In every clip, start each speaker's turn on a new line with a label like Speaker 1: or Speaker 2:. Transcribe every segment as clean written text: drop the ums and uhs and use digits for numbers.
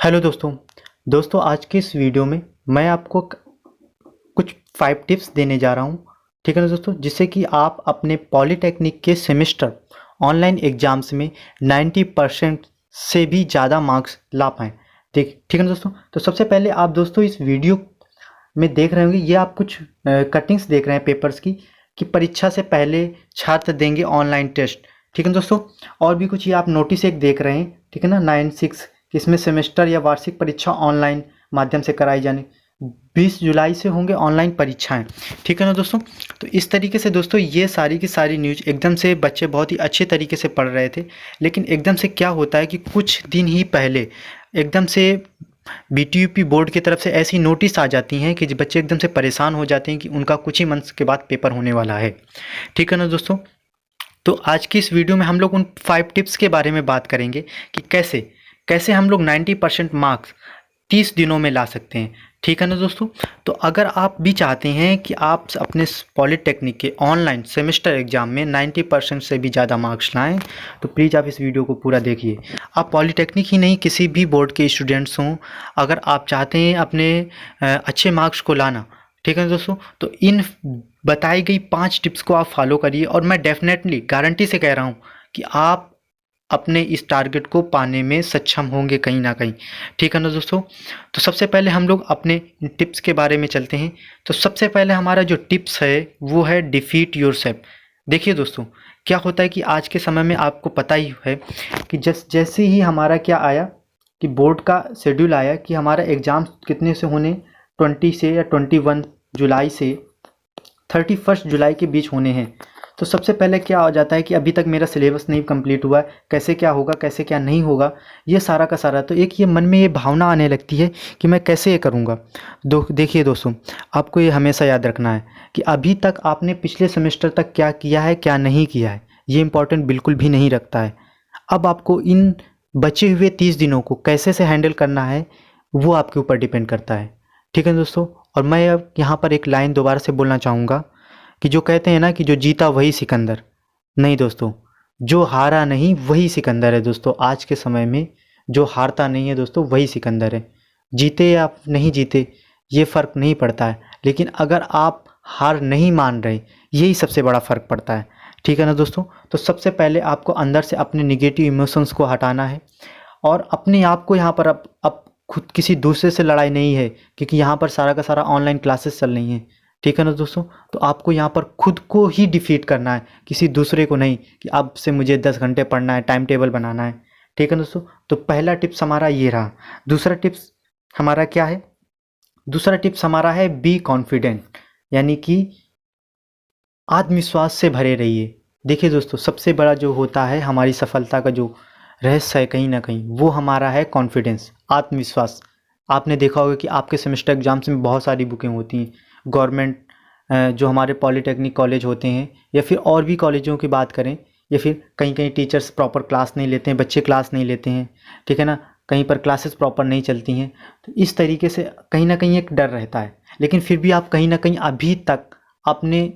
Speaker 1: Hello दोस्तों आज के इस वीडियो में मैं आपको कुछ 5 टिप्स देने जा रहा हूँ। ठीक है ना दोस्तों, जिससे कि आप अपने पॉलीटेक्निक के सेमेस्टर ऑनलाइन एग्जाम्स में 90% से भी ज़्यादा मार्क्स ला पाएँ। ठीक है ना दोस्तों। तो सबसे पहले आप दोस्तों इस वीडियो में देख रहे होंगे, ये आप कुछ कटिंग्स देख रहे हैं पेपर्स की, कि परीक्षा से पहले छात्र देंगे ऑनलाइन टेस्ट। ठीक है दोस्तों। और भी कुछ ये आप नोटिस एक देख रहे हैं, ठीक है ना, 9/6, इसमें सेमेस्टर या वार्षिक परीक्षा ऑनलाइन माध्यम से कराई जाने 20 जुलाई से होंगे ऑनलाइन परीक्षाएं। ठीक है ना दोस्तों। तो इस तरीके से दोस्तों ये सारी की सारी न्यूज़ एकदम से बच्चे बहुत ही अच्छे तरीके से पढ़ रहे थे, लेकिन एकदम से क्या होता है कि कुछ दिन ही पहले एकदम से बीटीयूपी बोर्ड की तरफ से ऐसी नोटिस आ जाती हैं कि बच्चे एकदम से परेशान हो जाते हैं कि उनका कुछ ही मंथ के बाद पेपर होने वाला है। ठीक है ना दोस्तों। तो आज की इस वीडियो में हम लोग उन 5 टिप्स के बारे में बात करेंगे कि कैसे हम लोग 90% मार्क्स 30 दिनों में ला सकते हैं। ठीक है ना दोस्तों। तो अगर आप भी चाहते हैं कि आप अपने पॉलीटेक्निक के ऑनलाइन सेमेस्टर एग्जाम में 90% से भी ज़्यादा मार्क्स लाएं, तो प्लीज़ आप इस वीडियो को पूरा देखिए। आप पॉलीटेक्निक ही नहीं, किसी भी बोर्ड के स्टूडेंट्स हों, अगर आप चाहते हैं अपने अच्छे मार्क्स को लाना, ठीक है दोस्तों, तो इन बताई गई 5 टिप्स को आप फॉलो करिए, और मैं डेफिनेटली गारंटी से कह रहा हूँ कि आप अपने इस टारगेट को पाने में सक्षम होंगे कहीं ना कहीं। ठीक है ना दोस्तों। तो सबसे पहले हम लोग अपने इन टिप्स के बारे में चलते हैं। तो सबसे पहले हमारा जो टिप्स है वो है डिफीट योरसेल्फ। देखिए दोस्तों, क्या होता है कि आज के समय में आपको पता ही है कि जैसे ही हमारा क्या आया कि बोर्ड का शेड्यूल आया कि हमारा एग्ज़ाम कितने से होने, 20 से या 21 जुलाई से 31 जुलाई के बीच होने हैं। तो सबसे पहले क्या हो जाता है कि अभी तक मेरा सिलेबस नहीं कंप्लीट हुआ है, कैसे क्या होगा, कैसे क्या नहीं होगा, ये सारा का सारा। तो एक ये मन में ये भावना आने लगती है कि मैं कैसे ये करूँगा। देखिए दोस्तों, आपको ये हमेशा याद रखना है कि अभी तक आपने पिछले सेमेस्टर तक क्या किया है, क्या नहीं किया है, ये इंपॉर्टेंट बिल्कुल भी नहीं रखता है। अब आपको इन बचे हुए 30 दिनों को कैसे से हैंडल करना है वो आपके ऊपर डिपेंड करता है। ठीक है दोस्तों। और मैं अब यहाँ पर एक लाइन दोबारा से बोलना चाहूँगा कि जो कहते हैं ना कि जो जीता वही सिकंदर। नहीं दोस्तों, जो हारा नहीं वही सिकंदर है। दोस्तों आज के समय में जो हारता नहीं है दोस्तों वही सिकंदर है। जीते या नहीं जीते ये फ़र्क नहीं पड़ता है, लेकिन अगर आप हार नहीं मान रहे, यही सबसे बड़ा फ़र्क पड़ता है। ठीक है ना दोस्तों। तो सबसे पहले आपको अंदर से अपने निगेटिव इमोशंस को हटाना है, और अपने आप को यहाँ पर अब खुद किसी दूसरे से लड़ाई नहीं है, क्योंकि यहाँ पर सारा का सारा ऑनलाइन क्लासेस चल रही हैं। ठीक है ना दोस्तों। तो आपको यहाँ पर खुद को ही डिफीट करना है, किसी दूसरे को नहीं कि अब से मुझे 10 घंटे पढ़ना है, टाइम टेबल बनाना है। ठीक है दोस्तों। तो पहला टिप्स हमारा ये रहा। दूसरा टिप्स हमारा क्या है? दूसरा टिप्स हमारा है बी कॉन्फिडेंट, यानी कि आत्मविश्वास से भरे रहिए। देखिए दोस्तों, सबसे बड़ा जो होता है हमारी सफलता का जो रहस्य है कहीं ना कहीं, वो हमारा है कॉन्फिडेंस, आत्मविश्वास। आपने देखा होगा कि आपके सेमेस्टर एग्जाम्स में बहुत सारी बुकें होती हैं। गवर्नमेंट जो हमारे पॉलीटेक्निक कॉलेज होते हैं, या फिर और भी कॉलेजों की बात करें, या फिर कहीं कहीं टीचर्स प्रॉपर क्लास नहीं लेते हैं, बच्चे क्लास नहीं लेते हैं। ठीक है ना, कहीं पर क्लासेस प्रॉपर नहीं चलती हैं। तो इस तरीके से कहीं ना कहीं एक डर रहता है, लेकिन फिर भी आप कहीं ना कहीं अभी तक अपने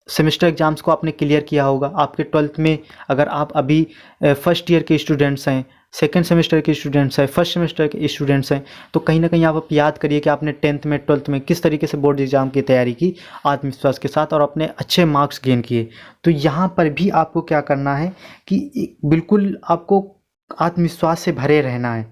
Speaker 1: सेमेस्टर एग्ज़ाम्स को आपने क्लियर किया होगा। आपके 12th में अगर आप अभी फर्स्ट ईयर के स्टूडेंट्स हैं, सेकेंड सेमेस्टर के स्टूडेंट्स हैं, फर्स्ट सेमेस्टर के स्टूडेंट्स हैं, तो कहीं ना कहीं आप याद करिए कि आपने 10th में 12th में किस तरीके से बोर्ड एग्ज़ाम की तैयारी की आत्मविश्वास के साथ, और अपने अच्छे मार्क्स गेन किए। तो यहाँ पर भी आपको क्या करना है कि बिल्कुल आपको आत्मविश्वास से भरे रहना है।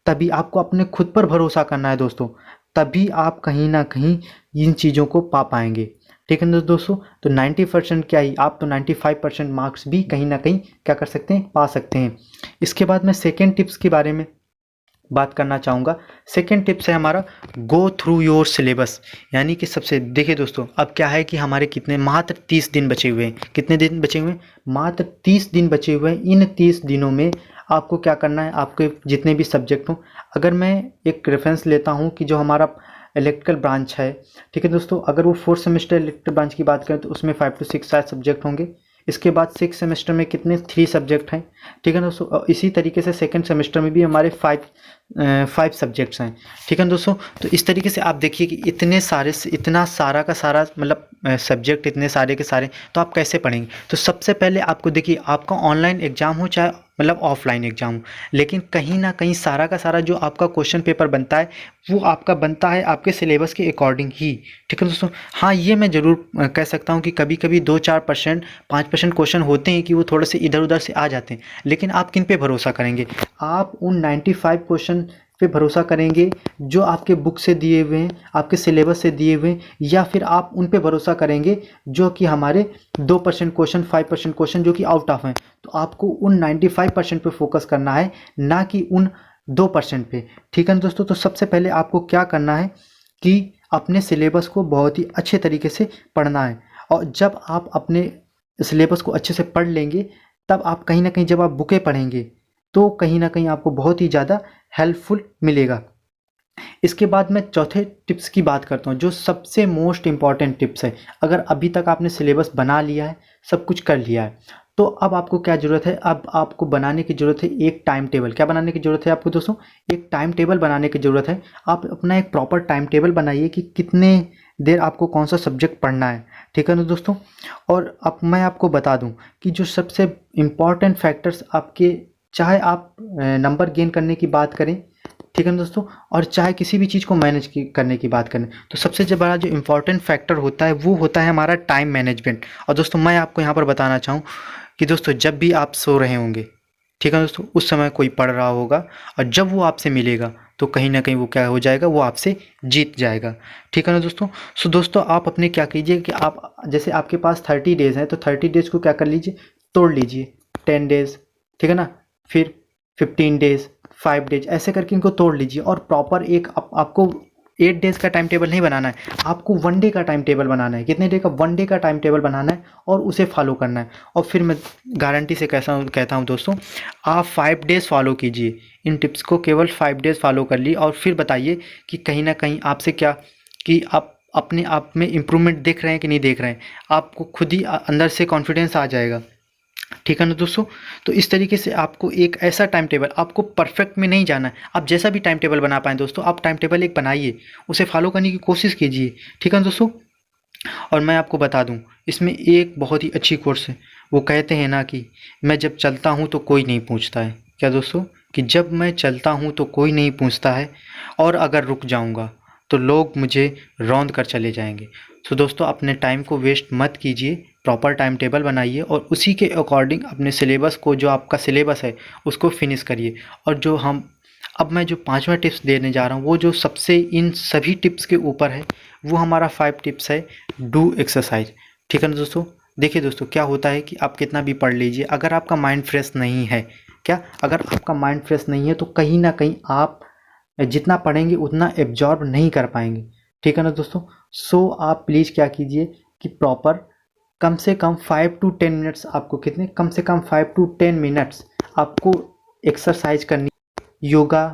Speaker 1: तभी आपको अपने खुद पर भरोसा करना है दोस्तों, तभी आप कहीं ना कहीं इन चीज़ों को पा पाएंगे। ठीक है ना दोस्तों। तो 90% क्या ही, आप तो 95% मार्क्स भी कहीं ना कहीं क्या कर सकते हैं, पा सकते हैं। इसके बाद मैं सेकेंड टिप्स के बारे में बात करना चाहूँगा। सेकेंड टिप्स है हमारा गो थ्रू योर सिलेबस, यानी कि सबसे देखिए दोस्तों, अब क्या है कि हमारे कितने मात्र 30 दिन बचे हुए हैं। कितने दिन बचे हुए हैं? मात्र 30 दिन बचे हुए हैं। इन 30 दिनों में आपको क्या करना है, आपके जितने भी सब्जेक्ट हों, अगर मैं एक रेफरेंस लेता हूँ कि जो हमारा इलेक्ट्रिकल ब्रांच है, ठीक है दोस्तों, अगर वो 4th सेमेस्टर इलेक्ट्रिकल ब्रांच की बात करें तो उसमें 5 to 6 शायद सब्जेक्ट होंगे। इसके बाद 6th सेमेस्टर में कितने 3 सब्जेक्ट हैं। ठीक है दोस्तों। इसी तरीके से सेकंड सेमेस्टर में भी हमारे 5 सब्जेक्ट्स हैं। ठीक है दोस्तों। तो इस तरीके से आप देखिए कि इतना सारा का सारा मतलब सब्जेक्ट इतने सारे के सारे, तो आप कैसे पढ़ेंगे? तो सबसे पहले आपको देखिए, आपका ऑनलाइन एग्ज़ाम हो चाहे मतलब ऑफलाइन एग्ज़ाम हो, लेकिन कहीं ना कहीं सारा का सारा जो आपका क्वेश्चन पेपर बनता है वो आपका बनता है आपके सिलेबस के अकॉर्डिंग ही। ठीक है दोस्तों। हाँ, ये मैं ज़रूर कह सकता हूँ कि कभी कभी 2-4%, 5% क्वेश्चन होते हैं कि वो थोड़े से इधर उधर से आ जाते हैं, लेकिन आप किन पे भरोसा करेंगे? आप उन 95 क्वेश्चन पे भरोसा करेंगे जो आपके बुक से दिए हुए हैं, आपके सिलेबस से दिए हुए हैं, या फिर आप उन पे भरोसा करेंगे जो कि हमारे 2% क्वेश्चन, 5% क्वेश्चन जो कि आउट ऑफ हैं? तो आपको उन 95% पे फोकस करना है, ना कि उन 2% पे। ठीक है ना दोस्तों। तो सबसे पहले आपको क्या करना है कि अपने सिलेबस को बहुत ही अच्छे तरीके से पढ़ना है, और जब आप अपने सिलेबस को अच्छे से पढ़ लेंगे तब आप कहीं ना कहीं जब आप बुकें पढ़ेंगे तो कहीं ना कहीं आपको बहुत ही ज़्यादा हेल्पफुल मिलेगा। इसके बाद मैं चौथे टिप्स की बात करता हूँ, जो सबसे मोस्ट इम्पॉर्टेंट टिप्स है। अगर अभी तक आपने सिलेबस बना लिया है, सब कुछ कर लिया है, तो अब आपको क्या ज़रूरत है? अब आपको बनाने की ज़रूरत है एक टाइम टेबल। क्या बनाने की ज़रूरत है आपको दोस्तों? एक टाइम टेबल बनाने की ज़रूरत है। आप अपना एक प्रॉपर टाइम टेबल बनाइए कि कितने देर आपको कौन सा सब्जेक्ट पढ़ना है। ठीक है ना दोस्तों। और अब मैं आपको बता दूं कि जो सबसे इम्पॉर्टेंट फैक्टर्स आपके, चाहे आप नंबर गेन करने की बात करें, ठीक है ना दोस्तों, और चाहे किसी भी चीज़ को मैनेज करने की बात करें, तो सबसे जो बड़ा जो इम्पोर्टेंट फैक्टर होता है वो होता है हमारा टाइम मैनेजमेंट। और दोस्तों मैं आपको यहाँ पर बताना चाहूँ कि दोस्तों जब भी आप सो रहे होंगे, ठीक है दोस्तों, उस समय कोई पढ़ रहा होगा, और जब वो आपसे मिलेगा तो कहीं ना कहीं वो क्या हो जाएगा, वो आपसे जीत जाएगा। ठीक है ना दोस्तों। सो दोस्तों आप अपने क्या कीजिए कि आप जैसे आपके पास 30 डेज़ हैं, तो 30 डेज़ को क्या कर लीजिए, तोड़ लीजिए। 10 डेज़, ठीक है ना, फिर 15 डेज़, 5 डेज, ऐसे करके इनको तोड़ लीजिए। और प्रॉपर एक आपको 8 डेज़ का टाइम टेबल नहीं बनाना है, आपको 1 डे का टाइम टेबल बनाना है। कितने डे का? 1 डे का टाइम टेबल बनाना है और उसे फॉलो करना है। और फिर मैं गारंटी से कहता हूँ दोस्तों, आप 5 डेज़ फॉलो कीजिए। इन टिप्स को केवल 5 डेज़ फॉलो कर लिए, और फिर बताइए कि कहीं ना कहीं आपसे क्या, कि आप अपने आप में इम्प्रूवमेंट देख रहे हैं कि नहीं देख रहे हैं। आपको खुद ही अंदर से कॉन्फिडेंस आ जाएगा। ठीक है ना दोस्तों। तो इस तरीके से आपको एक ऐसा टाइम टेबल, आपको परफेक्ट में नहीं जाना है, आप जैसा भी टाइम टेबल बना पाएँ दोस्तों, आप टाइम टेबल एक बनाइए, उसे फॉलो करने की कोशिश कीजिए। ठीक है ना दोस्तों। और मैं आपको बता दूं, इसमें एक बहुत ही अच्छी कोर्स है। वो कहते हैं ना कि मैं जब चलता हूं तो कोई नहीं पूछता है। क्या दोस्तों? कि जब मैं चलता हूं तो कोई नहीं पूछता है, और अगर रुक जाऊंगा तो लोग मुझे रौंद कर चले जाएंगे। तो दोस्तों अपने टाइम को वेस्ट मत कीजिए, प्रॉपर टाइम टेबल बनाइए और उसी के अकॉर्डिंग अपने सिलेबस को, जो आपका सिलेबस है उसको फिनिश करिए। और जो अब मैं जो 5वां टिप्स देने जा रहा हूँ, वो जो सबसे इन सभी टिप्स के ऊपर है, वो हमारा 5 टिप्स है, डू एक्सरसाइज। ठीक है ना दोस्तों। देखिए दोस्तों, क्या होता है कि आप कितना भी पढ़ लीजिए, अगर आपका माइंड फ्रेश नहीं है, क्या, अगर आपका माइंड फ्रेश नहीं है तो कहीं ना कहीं आप जितना पढ़ेंगे उतना एब्जॉर्ब नहीं कर पाएंगे। ठीक है ना दोस्तों। सो आप प्लीज़ क्या कीजिए कि प्रॉपर कम से कम 5 to 10 मिनट्स, आपको कितने, कम से कम 5 to 10 मिनट्स आपको एक्सरसाइज करनी, योगा,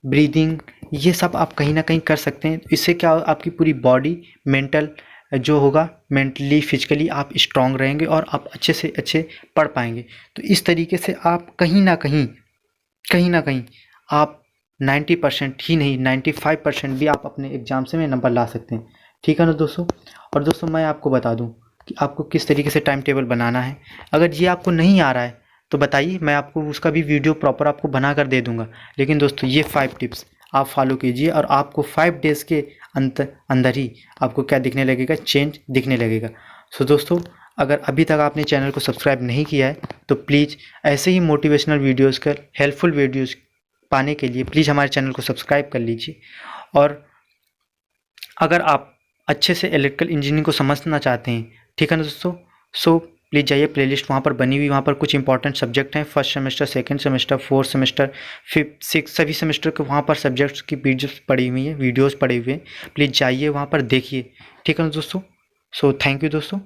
Speaker 1: ब्रीदिंग, ये सब आप कहीं ना कहीं कर सकते हैं। इससे क्या आपकी पूरी बॉडी, मेंटल जो होगा, मेंटली फिजिकली आप स्ट्रांग रहेंगे और आप अच्छे से अच्छे पढ़ पाएंगे। तो इस तरीके से आप कहीं ना कहीं आप 90% ही नहीं, 95% भी आप अपने एग्ज़ाम से में नंबर ला सकते हैं। ठीक है ना दोस्तों। और दोस्तों मैं आपको बता दूं कि आपको किस तरीके से टाइम टेबल बनाना है। अगर ये आपको नहीं आ रहा है तो बताइए, मैं आपको उसका भी वीडियो प्रॉपर आपको बना कर दे दूंगा। लेकिन दोस्तों ये 5 टिप्स आप फॉलो कीजिए, और आपको 5 डेज़ के अंदर ही आपको क्या दिखने लगेगा, चेंज दिखने लगेगा। सो दोस्तों, अगर अभी तक आपने चैनल को सब्सक्राइब नहीं किया है तो प्लीज़ ऐसे ही मोटिवेशनल वीडियोज़ का, हेल्पफुल वीडियोज़ पाने के लिए प्लीज़ हमारे चैनल को सब्सक्राइब कर लीजिए। और अगर आप अच्छे से इलेक्ट्रिकल इंजीनियरिंग को समझना चाहते हैं, ठीक है ना दोस्तों, सो प्लीज़ जाइए, प्लेलिस्ट वहाँ पर बनी हुई, वहाँ पर कुछ इंपॉर्टेंट सब्जेक्ट हैं, first semester, second semester, fourth semester, fifth, six, सभी सेमेस्टर के वहाँ पर सब्जेक्ट्स की वीडियोस पड़ी हुई हैं, प्लीज़ जाइए वहाँ पर देखिए। ठीक है ना दोस्तों। सो थैंक यू दोस्तों।